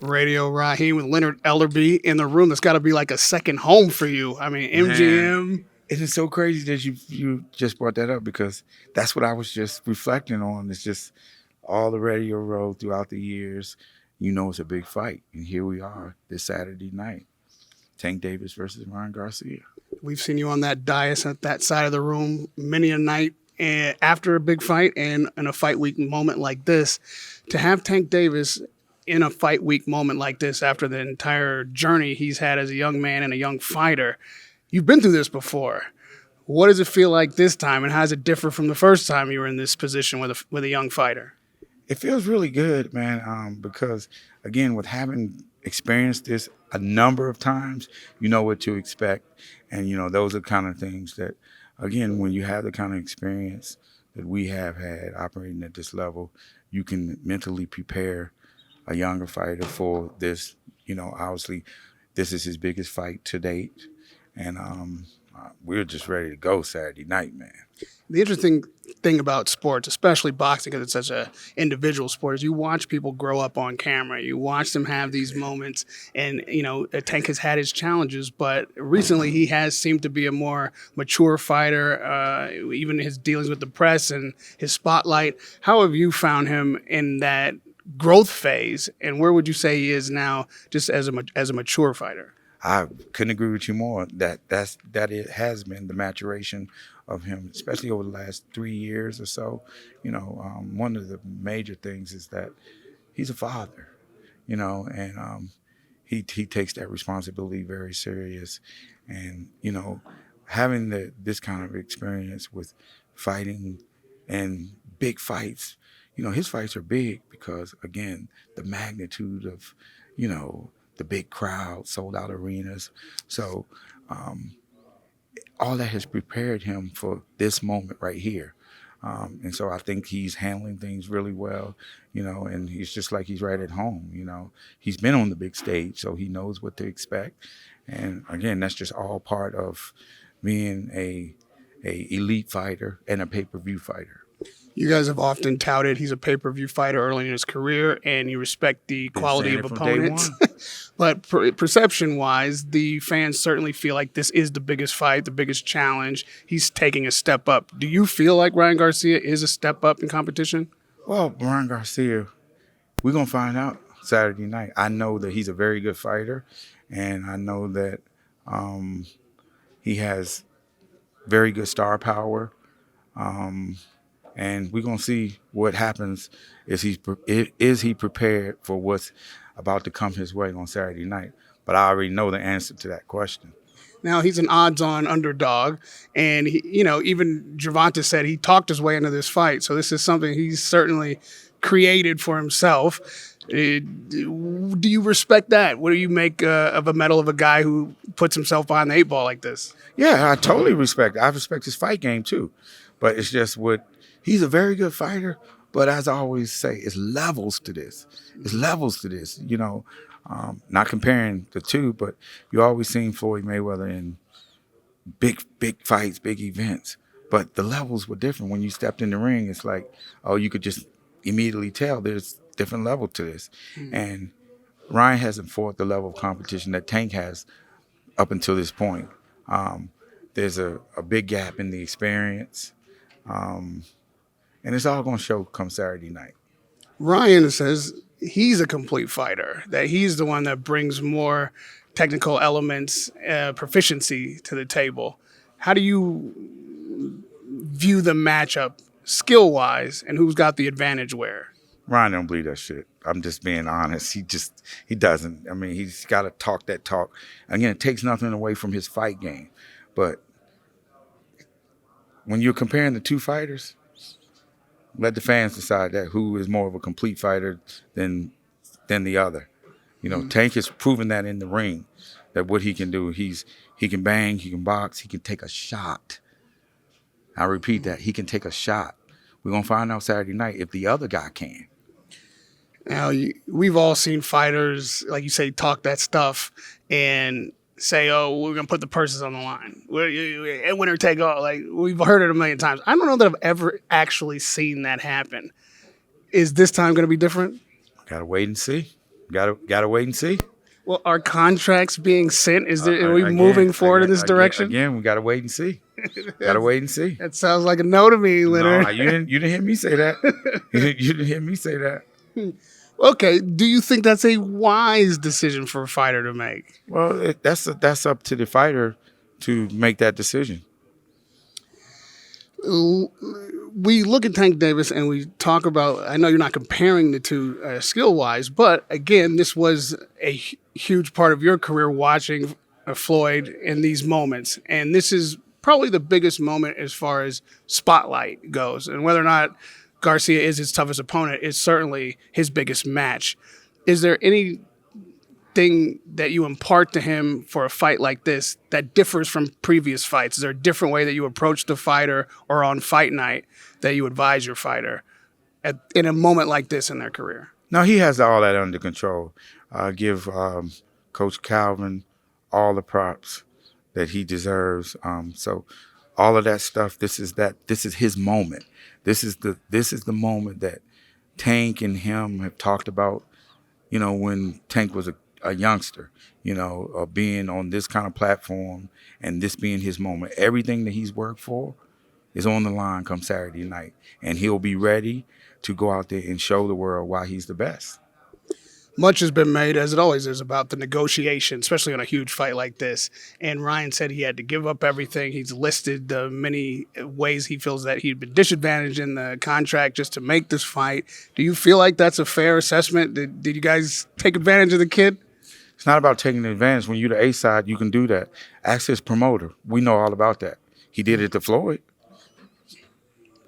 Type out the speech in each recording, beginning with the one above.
Radio Rahim with Leonard Ellerbe in the room. That's got to be like a second home for you. I mean, MGM. It is so crazy that you just brought that up because that's what I was just reflecting on. It's just all the Radio Row throughout the years. You know it's a big fight. And here we are this Saturday night. Tank Davis versus Ryan Garcia. We've seen you on that dais at that side of the room many a night and after a big fight and in a fight week moment like this. To have Tank Davis in a fight week moment like this after the entire journey he's had as a young man and a young fighter, you've been through this before. What does it feel like this time, and how does it differ from the first time you were in this position with a young fighter? It feels really good, man, because, again, with having experienced this a number of times, you know what to expect. And, those are kind of things that, again, when you have the kind of experience that we have had operating at this level, you can mentally prepare a younger fighter for this. Obviously, this is his biggest fight to date. And we're just ready to go Saturday night, man. The interesting thing about sports, especially boxing, because it's such an individual sport, is you watch people grow up on camera. You watch them have these moments, and Tank has had his challenges, but recently he has seemed to be a more mature fighter. Even his dealings with the press and his spotlight. How have you found him in that growth phase, and where would you say he is now, just as a mature fighter? I couldn't agree with you more. That it has been the maturation of him, especially over the last 3 years or so. One of the major things is that he's a father, and he takes that responsibility very serious. And having this kind of experience with fighting and big fights, his fights are big because, again, the magnitude of the big crowd, sold out arenas. So all that has prepared him for this moment right here. And so I think he's handling things really well, and he's just like he's right at home. He's been on the big stage, so he knows what to expect. And again, that's just all part of being a elite fighter and a pay-per-view fighter. You guys have often touted he's a pay-per-view fighter early in his career, and you respect the quality of opponents. But perception-wise, the fans certainly feel like this is the biggest fight, the biggest challenge. He's taking a step up. Do you feel like Ryan Garcia is a step up in competition? Well, Ryan Garcia, we're going to find out Saturday night. I know that he's a very good fighter, and I know that he has very good star power. And we're going to see what happens. Is he prepared for what's about to come his way on Saturday night? But I already know the answer to that question. Now, he's an odds-on underdog, and even Gervonta said he talked his way into this fight. So this is something he's certainly created for himself. Do you respect that? What do you make of a medal of a guy who puts himself behind the 8 ball like this? Yeah, I totally respect it. I respect his fight game too. But it's just he's a very good fighter, but as I always say, it's levels to this. It's levels to this, not comparing the two, but you always seen Floyd Mayweather in big fights, big events. But the levels were different. When you stepped in the ring, it's like, you could just immediately tell there's different level to this. Mm-hmm. And Ryan hasn't fought the level of competition that Tank has up until this point. There's a big gap in the experience. And it's all going to show come Saturday night. Ryan says he's a complete fighter, that he's the one that brings more technical elements, proficiency to the table. How do you view the matchup skill-wise, and who's got the advantage where? Ryan don't believe that shit. I'm just being honest. He doesn't. I mean, he's got to talk that talk. Again, it takes nothing away from his fight game. But when you're comparing the two fighters, let the fans decide that who is more of a complete fighter than the other. Tank has proven that in the ring, that what he can do. He can bang, he can box, he can take a shot. I repeat that, he can take a shot. We're going to find out Saturday night if the other guy can. Now, we've all seen fighters, like you say, talk that stuff and say, we're going to put the purses on the line. Winner take all. Like, we've heard it a million times. I don't know that I've ever actually seen that happen. Is this time going to be different? Got to wait and see. Gotta wait and see. Well, are contracts being sent? Are we moving forward in this direction? Again, we gotta wait and see. Gotta wait and see. That sounds like a no to me, Leonard. No, you didn't hear me say that. You didn't hear me say that. Okay, do you think that's a wise decision for a fighter to make? Well, that's up to the fighter to make that decision. We look at Tank Davis and we talk about, I know you're not comparing the two skill-wise, but again, this was a huge part of your career watching Floyd in these moments. And this is probably the biggest moment as far as spotlight goes. And whether or not Garcia is his toughest opponent is certainly his biggest match. Is there anything that you impart to him for a fight like this that differs from previous fights? Is there a different way that you approach the fighter or on fight night that you advise your fighter in a moment like this in their career? No, he has all that under control. Give Coach Calvin all the props that he deserves. So all of that stuff, this is his moment. This is the moment that Tank and him have talked about, when Tank was a youngster, being on this kind of platform and this being his moment. Everything that he's worked for is on the line come Saturday night, and he'll be ready to go out there and show the world why he's the best. Much has been made, as it always is, about the negotiation, especially on a huge fight like this. And Ryan said he had to give up everything. He's listed the many ways he feels that he'd been disadvantaged in the contract just to make this fight. Do you feel like that's a fair assessment? Did you guys take advantage of the kid? It's not about taking advantage. When you're the A side, you can do that. Ask his promoter. We know all about that. He did it to Floyd.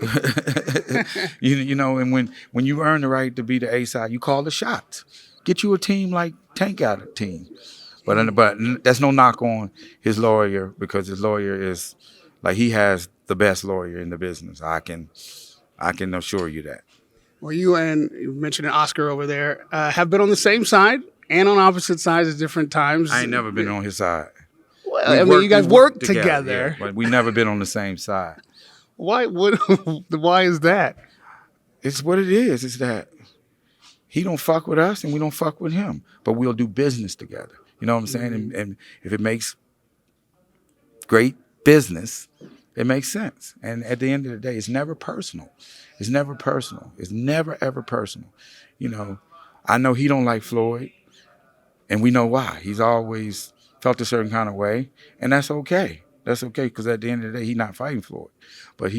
And when you earn the right to be the A side, you call the shots. Get you a team like Tank got a team. But that's no knock on his lawyer, because his lawyer is like, he has the best lawyer in the business. I can assure you that. Well, you mentioned Oscar over there, have been on the same side and on opposite sides at different times. I ain't never been on his side. Well, you guys worked together. Yeah, but we never been on the same side. Why is that? It's what it is. It's that he don't fuck with us and we don't fuck with him, but we'll do business together. You know what I'm saying? Mm-hmm. And if it makes great business, it makes sense. And at the end of the day, it's never personal. It's never personal. It's never, ever personal. I know he don't like Floyd, and we know why. He's always felt a certain kind of way, and that's okay. That's okay, because at the end of the day, he's not fighting Floyd. But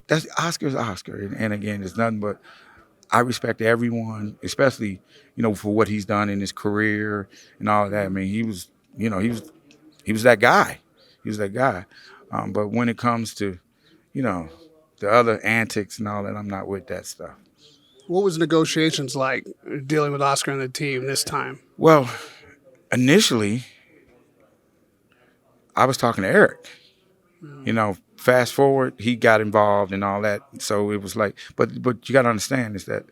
that's Oscar's Oscar. And again, it's nothing but, I respect everyone, especially, for what he's done in his career and all of that. I mean, he was that guy. He was that guy. But when it comes to, the other antics and all that, I'm not with that stuff. What was negotiations like dealing with Oscar and the team this time? Well, initially, I was talking to Eric. Fast forward, he got involved and all that. So it was like, but you got to understand is that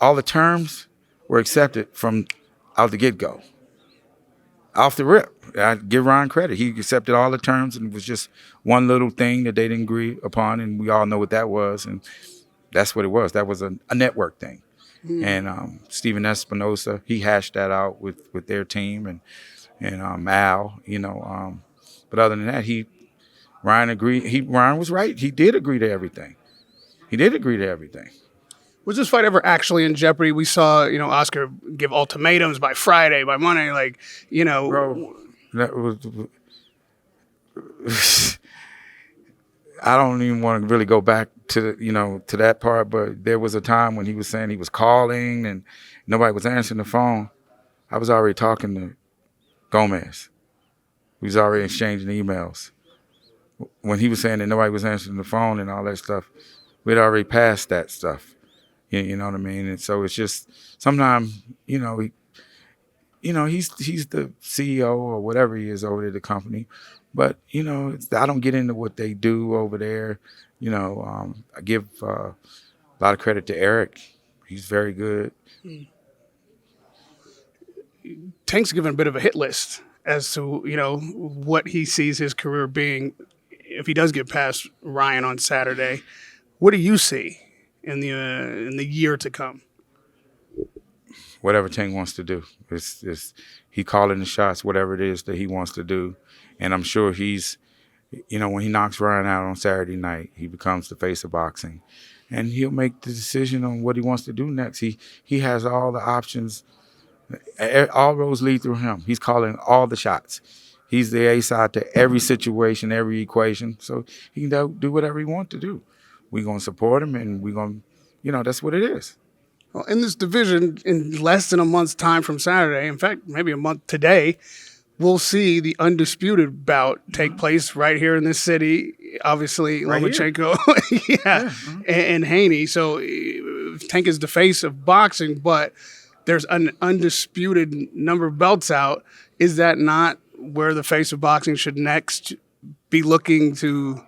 all the terms were accepted from out the get-go, off the rip. I give Ryan credit. He accepted all the terms, and it was just one little thing that they didn't agree upon, and we all know what that was, and that's what it was. That was a network thing. And Steven Espinosa, he hashed that out with their team, and Al, but other than that, Ryan agreed. Ryan was right. He did agree to everything. Was this fight ever actually in jeopardy? We saw, Oscar give ultimatums by Friday, by Monday, Bro, that was, I don't even want to really go back to to that part, but there was a time when he was saying he was calling and nobody was answering the phone. I was already talking to Gomez. We was already exchanging emails. When he was saying that nobody was answering the phone and all that stuff, we'd already passed that stuff. You know what I mean? And so it's just sometimes, he's the CEO or whatever he is over at the company. But, I don't get into what they do over there. I give a lot of credit to Eric. He's very good. Tank's given a bit of a hit list as to, what he sees his career being if he does get past Ryan on Saturday. What do you see in the year to come? whatever Tank wants to do. He calling the shots, whatever it is that he wants to do. And I'm sure he's, when he knocks Ryan out on Saturday night, he becomes the face of boxing. And he'll make the decision on what he wants to do next. He has all the options. All roads lead through him. He's calling all the shots. He's the A side to every situation, every equation. So he can do whatever he wants to do. We're going to support him, and we're going to, that's what it is. Well, in this division, in less than a month's time from Saturday, in fact, maybe a month today, we'll see the undisputed bout take place right here in this city. Obviously, Right Lomachenko and Haney. So Tank is the face of boxing, but there's an undisputed number of belts out. Is that not where the face of boxing should next be looking to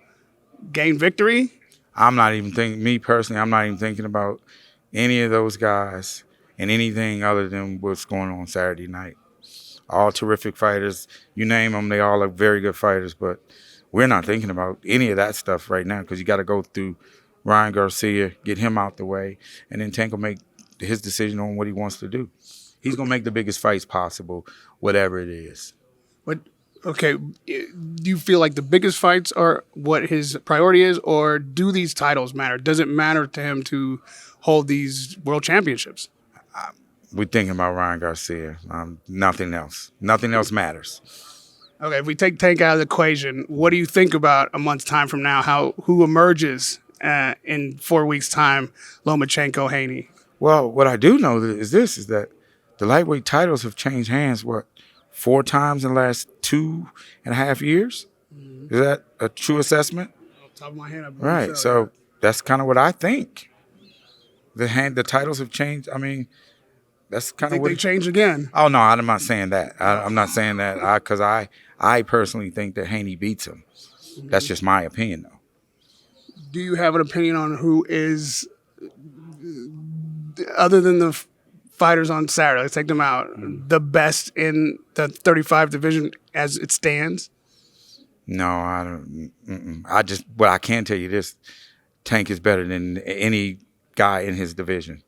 gain victory? I'm not even thinking about any of those guys and anything other than what's going on Saturday night. All terrific fighters. You name them, they all are very good fighters, but we're not thinking about any of that stuff right now because you got to go through Ryan Garcia, get him out the way, and then Tank will make his decision on what he wants to do. He's going to make the biggest fights possible, whatever it is. But, okay, do you feel like the biggest fights are what his priority is, or do these titles matter? Does it matter to him to hold these world championships? We're thinking about Ryan Garcia. Nothing else. Nothing else matters. Okay, if we take Tank out of the equation, what do you think about a month's time from now? Who emerges in 4 weeks' time? Lomachenko, Haney. Well, what I do know is that the lightweight titles have changed hands, 4 times in the last 2.5 years? Mm-hmm. Is that a true assessment? Off the top of my head, I believe right. So that's kind of what I think. The titles have changed. I mean, that's kind of what they change again. Oh no, I'm not saying that. I'm not saying that because I personally think that Haney beats him. Mm-hmm. That's just my opinion, though. Do you have an opinion on who is, other than the fighters on Saturday, let's take them out, the best in the 35 division as it stands? No, I don't. I can tell you this: Tank is better than any guy in his division.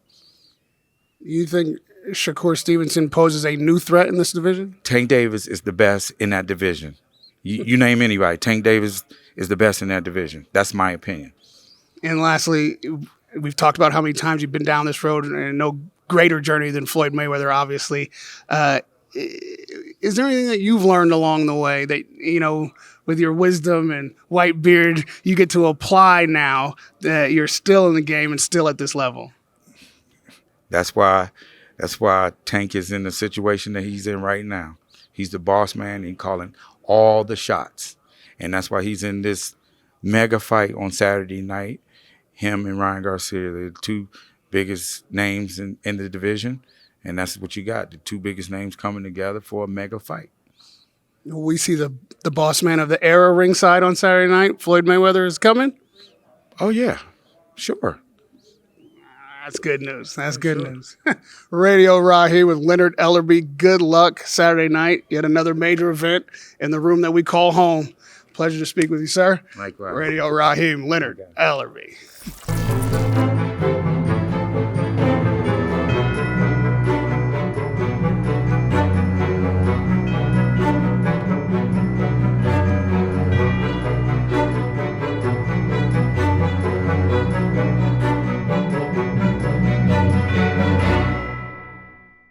You think Shakur Stevenson poses a new threat in this division? Tank Davis is the best in that division. You name anybody, Tank Davis is the best in that division. That's my opinion. And lastly, we've talked about how many times you've been down this road, and no greater journey than Floyd Mayweather, obviously. Is there anything that you've learned along the way that, with your wisdom and white beard, you get to apply now that you're still in the game and still at this level? That's why Tank is in the situation that he's in right now. He's the boss man and calling all the shots. And that's why he's in this mega fight on Saturday night. Him and Ryan Garcia, the 2 biggest names in the division. And that's what you got, the 2 biggest names coming together for a mega fight. We see the boss man of the era ringside on Saturday night. Floyd Mayweather is coming? Oh, yeah, sure. That's good news. That's good news. Radio Rahim with Leonard Ellerbe. Good luck Saturday night. Yet another major event in the room that we call home. Pleasure to speak with you, sir. Likewise. Radio Rahim, Leonard Ellerbe.